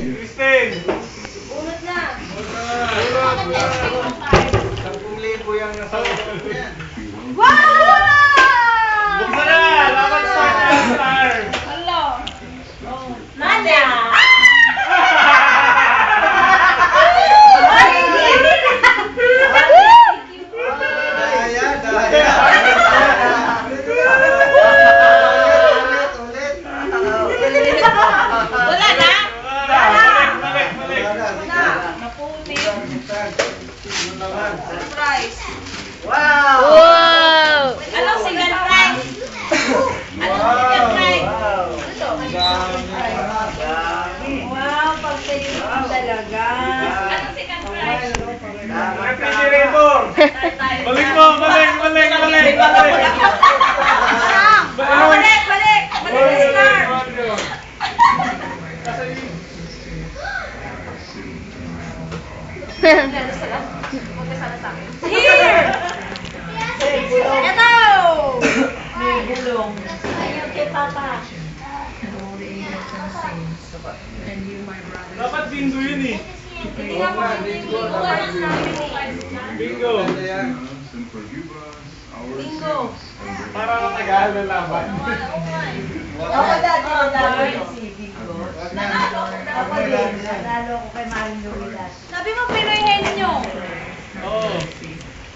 Kristen! Unod na. Ulot! 10,000 yung nasa loob niyan. Wow! Buksan na! Dapat start na start! Hello. Nada. Daya, daya. Ulit. Wala na? Balik! Wala. Naputi. Surprise. Wow! Anong second prize? Anong second prize? Ano to? Wow, pagsayo talaga. Anong second prize? Refrigerator! Balik mo! Balik! Balik! Balik start! Here! Ito! May gulong. Ayaw kay Papa. Dapat bingo yun eh. Hindi nga po bingo. Bingo! Bingo. Para matagal na laban. Ako dati nanalo si Bingo. Ako din, nanalo ko kay Maring Lumilas. Sabi mo, Pinoy henyo. Oo.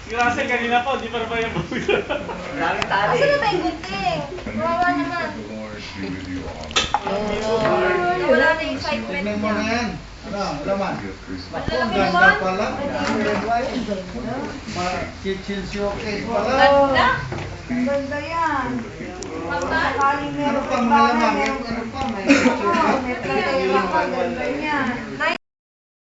Si Russell kanina po, di pa naman yung bawis. Kasi na ba yung gunting? Kawawa naman. Wala na excitement Tignan mo na niya. yan. Ano, laman? Malaki Ang naman. ganda pala. Kitchen showcase pala. Ganda. Ang ganda yan. Magda. Sakaling Ano meron pang pa malamang? meron Ano pa? May Oo, may pratera pa, ganda yan.